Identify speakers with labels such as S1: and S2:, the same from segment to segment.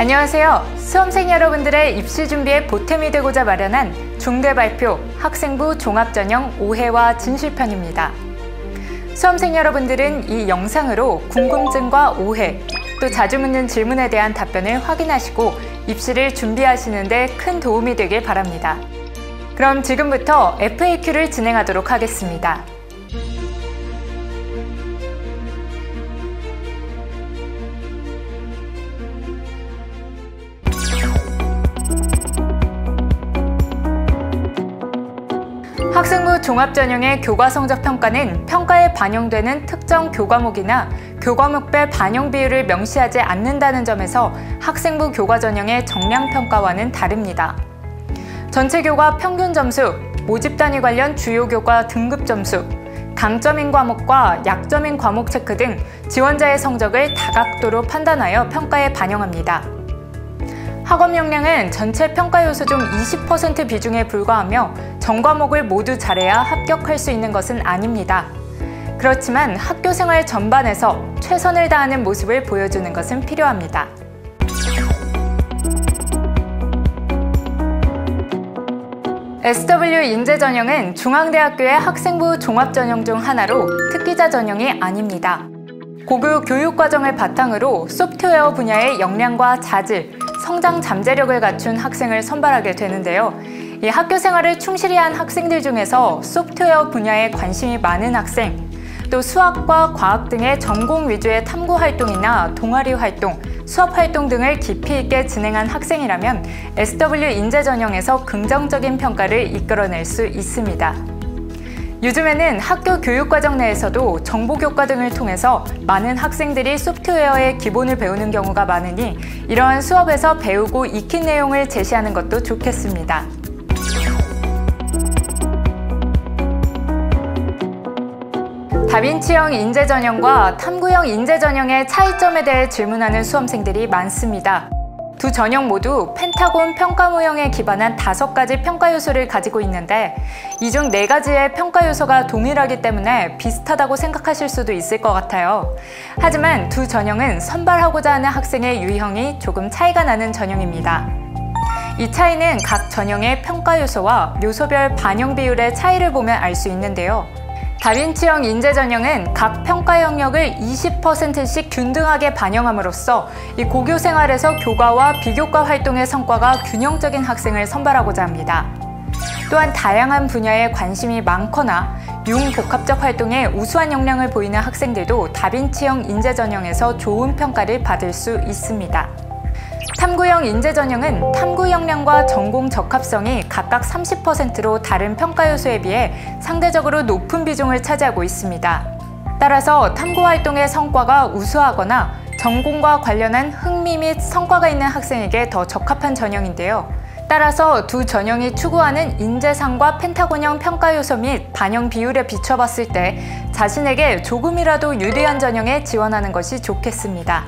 S1: 안녕하세요. 수험생 여러분들의 입시 준비에 보탬이 되고자 마련한 중대발표 학생부 종합전형 5회와 진실편입니다. 수험생 여러분들은 이 영상으로 궁금증과 오해, 또 자주 묻는 질문에 대한 답변을 확인하시고 입시를 준비하시는 데 큰 도움이 되길 바랍니다. 그럼 지금부터 FAQ를 진행하도록 하겠습니다. 학생부 종합전형의 교과성적 평가는 평가에 반영되는 특정 교과목이나 교과목별 반영 비율을 명시하지 않는다는 점에서 학생부 교과전형의 정량평가와는 다릅니다. 전체 교과 평균 점수, 모집 단위 관련 주요 교과 등급 점수, 강점인 과목과 약점인 과목 체크 등 지원자의 성적을 다각도로 판단하여 평가에 반영합니다. 학업 역량은 전체 평가 요소 중 20% 비중에 불과하며 전 과목을 모두 잘해야 합격할 수 있는 것은 아닙니다. 그렇지만 학교 생활 전반에서 최선을 다하는 모습을 보여주는 것은 필요합니다. SW 인재 전형은 중앙대학교의 학생부 종합전형 중 하나로 특기자 전형이 아닙니다. 고교 교육과정을 바탕으로 소프트웨어 분야의 역량과 자질, 성장 잠재력을 갖춘 학생을 선발하게 되는데요. 이 학교 생활을 충실히 한 학생들 중에서 소프트웨어 분야에 관심이 많은 학생, 또 수학과 과학 등의 전공 위주의 탐구 활동이나 동아리 활동, 수업 활동 등을 깊이 있게 진행한 학생이라면 SW 인재 전형에서 긍정적인 평가를 이끌어낼 수 있습니다. 요즘에는 학교 교육과정 내에서도 정보교과 등을 통해서 많은 학생들이 소프트웨어의 기본을 배우는 경우가 많으니 이러한 수업에서 배우고 익힌 내용을 제시하는 것도 좋겠습니다. 다빈치형 인재 전형과 탐구형 인재 전형의 차이점에 대해 질문하는 수험생들이 많습니다. 두 전형 모두 펜타곤 평가 모형에 기반한 5가지 평가 요소를 가지고 있는데 이 중 4가지의 평가 요소가 동일하기 때문에 비슷하다고 생각하실 수도 있을 것 같아요. 하지만 두 전형은 선발하고자 하는 학생의 유형이 조금 차이가 나는 전형입니다. 이 차이는 각 전형의 평가 요소와 요소별 반영 비율의 차이를 보면 알 수 있는데요. 다빈치형 인재 전형은 각 평가 영역을 20%씩 균등하게 반영함으로써 이 고교 생활에서 교과와 비교과 활동의 성과가 균형적인 학생을 선발하고자 합니다. 또한 다양한 분야에 관심이 많거나 융복합적 활동에 우수한 역량을 보이는 학생들도 다빈치형 인재 전형에서 좋은 평가를 받을 수 있습니다. 탐구형 인재 전형은 탐구 역량과 전공 적합성이 각각 30%로 다른 평가 요소에 비해 상대적으로 높은 비중을 차지하고 있습니다. 따라서 탐구 활동의 성과가 우수하거나 전공과 관련한 흥미 및 성과가 있는 학생에게 더 적합한 전형인데요. 따라서 두 전형이 추구하는 인재상과 펜타곤형 평가 요소 및 반영 비율에 비춰봤을 때 자신에게 조금이라도 유리한 전형에 지원하는 것이 좋겠습니다.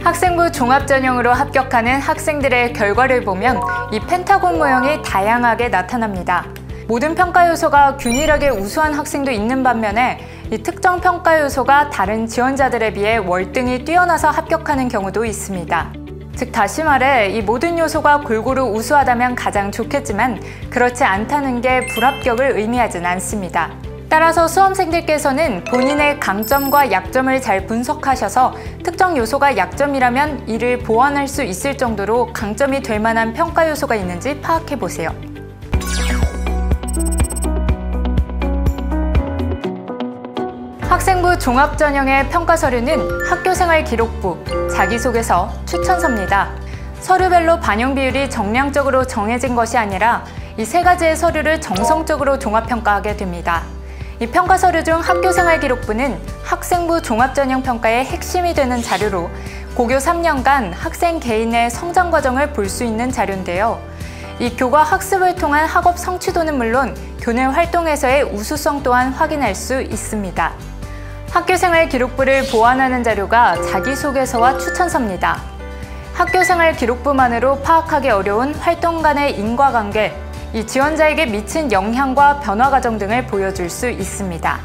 S1: 학생부 종합전형으로 합격하는 학생들의 결과를 보면 이 펜타곤 모형이 다양하게 나타납니다. 모든 평가 요소가 균일하게 우수한 학생도 있는 반면에 이 특정 평가 요소가 다른 지원자들에 비해 월등히 뛰어나서 합격하는 경우도 있습니다. 즉 다시 말해 이 모든 요소가 골고루 우수하다면 가장 좋겠지만 그렇지 않다는 게 불합격을 의미하진 않습니다. 따라서 수험생들께서는 본인의 강점과 약점을 잘 분석하셔서 특정 요소가 약점이라면 이를 보완할 수 있을 정도로 강점이 될 만한 평가 요소가 있는지 파악해 보세요. 학생부 종합전형의 평가 서류는 학교생활 기록부, 자기소개서, 추천서입니다. 서류별로 반영 비율이 정량적으로 정해진 것이 아니라 이 3가지의 서류를 정성적으로 종합평가하게 됩니다. 이 평가 서류 중 학교생활 기록부는 학생부 종합전형 평가의 핵심이 되는 자료로 고교 3년간 학생 개인의 성장 과정을 볼 수 있는 자료인데요. 이 교과 학습을 통한 학업 성취도는 물론 교내 활동에서의 우수성 또한 확인할 수 있습니다. 학교생활 기록부를 보완하는 자료가 자기소개서와 추천서입니다. 학교생활 기록부만으로 파악하기 어려운 활동 간의 인과관계, 이 지원자에게 미친 영향과 변화 과정 등을 보여줄 수 있습니다.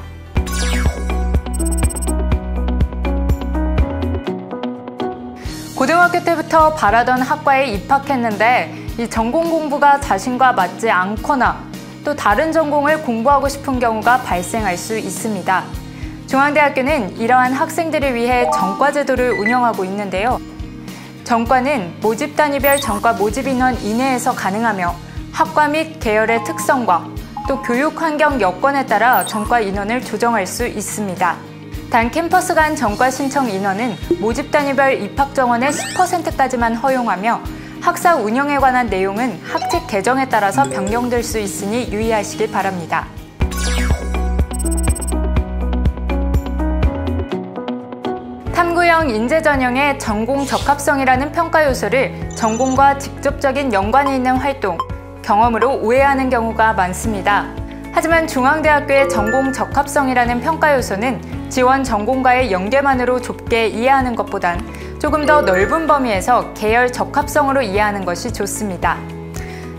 S1: 고등학교 때부터 바라던 학과에 입학했는데 이 전공 공부가 자신과 맞지 않거나 또 다른 전공을 공부하고 싶은 경우가 발생할 수 있습니다. 중앙대학교는 이러한 학생들을 위해 전과 제도를 운영하고 있는데요. 전과는 모집 단위별 전과 모집 인원 이내에서 가능하며 학과 및 계열의 특성과 또 교육 환경 여건에 따라 전과 인원을 조정할 수 있습니다. 단 캠퍼스 간 전과 신청 인원은 모집 단위별 입학 정원의 10%까지만 허용하며 학사 운영에 관한 내용은 학칙 개정에 따라서 변경될 수 있으니 유의하시기 바랍니다. 탐구형 인재 전형의 전공 적합성이라는 평가 요소를 전공과 직접적인 연관이 있는 활동, 경험으로 오해하는 경우가 많습니다. 하지만 중앙대학교의 전공 적합성이라는 평가 요소는 지원 전공과의 연계만으로 좁게 이해하는 것보단 조금 더 넓은 범위에서 계열 적합성으로 이해하는 것이 좋습니다.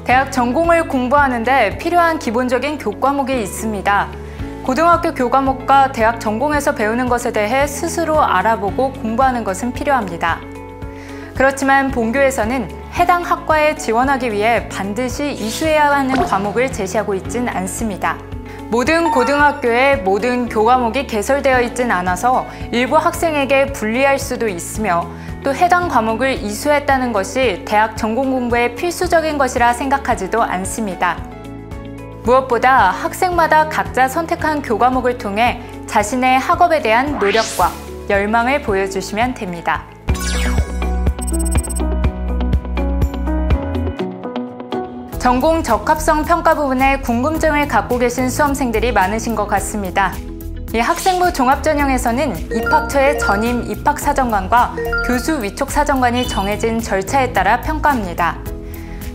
S1: 대학 전공을 공부하는데 필요한 기본적인 교과목이 있습니다. 고등학교 교과목과 대학 전공에서 배우는 것에 대해 스스로 알아보고 공부하는 것은 필요합니다. 그렇지만 본교에서는 해당 학과에 지원하기 위해 반드시 이수해야 하는 과목을 제시하고 있진 않습니다. 모든 고등학교에 모든 교과목이 개설되어 있진 않아서 일부 학생에게 불리할 수도 있으며 또 해당 과목을 이수했다는 것이 대학 전공 공부에 필수적인 것이라 생각하지도 않습니다. 무엇보다 학생마다 각자 선택한 교과목을 통해 자신의 학업에 대한 노력과 열망을 보여주시면 됩니다. 전공 적합성 평가 부분에 궁금증을 갖고 계신 수험생들이 많으신 것 같습니다. 이 학생부 종합전형에서는 입학 초에 전임 입학사정관과 교수 위촉사정관이 정해진 절차에 따라 평가합니다.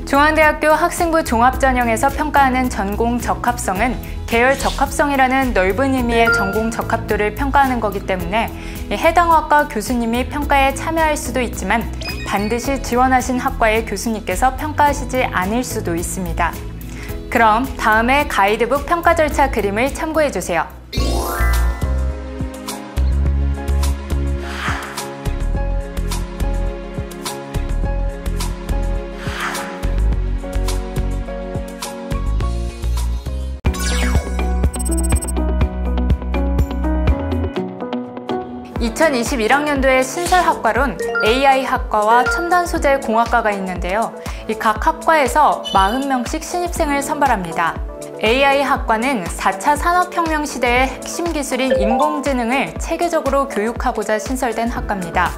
S1: 중앙대학교 학생부 종합전형에서 평가하는 전공 적합성은 계열 적합성이라는 넓은 의미의 전공 적합도를 평가하는 거기 때문에 해당 학과 교수님이 평가에 참여할 수도 있지만 반드시 지원하신 학과의 교수님께서 평가하시지 않을 수도 있습니다. 그럼 다음에 가이드북 평가 절차 그림을 참고해주세요. (2021학년도에) 신설학과론 AI학과와 첨단소재공학과가 있는데요. 이 각 학과에서 40명씩 신입생을 선발합니다. AI학과는 4차 산업혁명 시대의 핵심 기술인 인공지능을 체계적으로 교육하고자 신설된 학과입니다.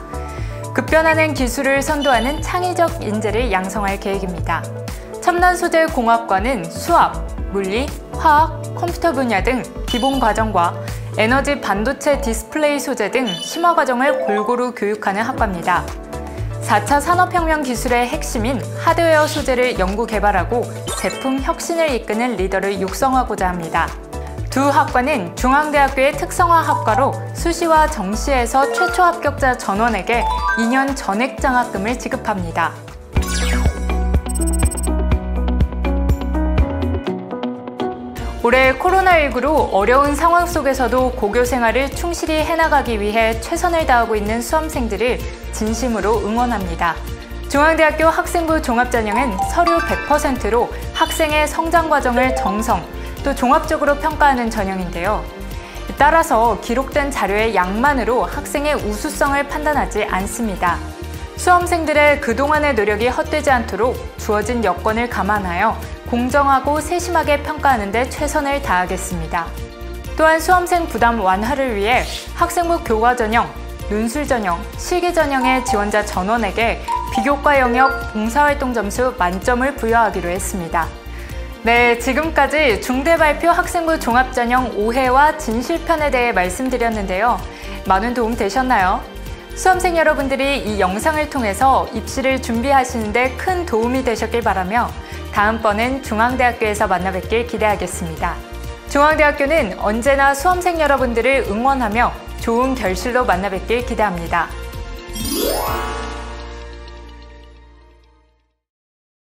S1: 급변하는 기술을 선도하는 창의적 인재를 양성할 계획입니다. 첨단소재공학과는 수학, 물리, 화학, 컴퓨터 분야 등 기본 과정과 에너지 반도체 디스플레이 소재 등 심화 과정을 골고루 교육하는 학과입니다. 4차 산업혁명 기술의 핵심인 하드웨어 소재를 연구 개발하고 제품 혁신을 이끄는 리더를 육성하고자 합니다. 두 학과는 중앙대학교의 특성화 학과로 수시와 정시에서 최초 합격자 전원에게 2년 전액 장학금을 지급합니다. 올해 코로나19로 어려운 상황 속에서도 고교 생활을 충실히 해나가기 위해 최선을 다하고 있는 수험생들을 진심으로 응원합니다. 중앙대학교 학생부 종합전형은 서류 100%로 학생의 성장 과정을 정성, 또 종합적으로 평가하는 전형인데요. 따라서 기록된 자료의 양만으로 학생의 우수성을 판단하지 않습니다. 수험생들의 그동안의 노력이 헛되지 않도록 주어진 여건을 감안하여 공정하고 세심하게 평가하는 데 최선을 다하겠습니다. 또한 수험생 부담 완화를 위해 학생부 교과 전형, 논술 전형, 실기 전형의 지원자 전원에게 비교과 영역 봉사활동 점수 만점을 부여하기로 했습니다. 네, 지금까지 중대발표 학생부 종합전형 5회와 진실편에 대해 말씀드렸는데요. 많은 도움 되셨나요? 수험생 여러분들이 이 영상을 통해서 입시를 준비하시는 데 큰 도움이 되셨길 바라며 다음번엔 중앙대학교에서 만나 뵙길 기대하겠습니다. 중앙대학교는 언제나 수험생 여러분들을 응원하며 좋은 결실로 만나 뵙길 기대합니다.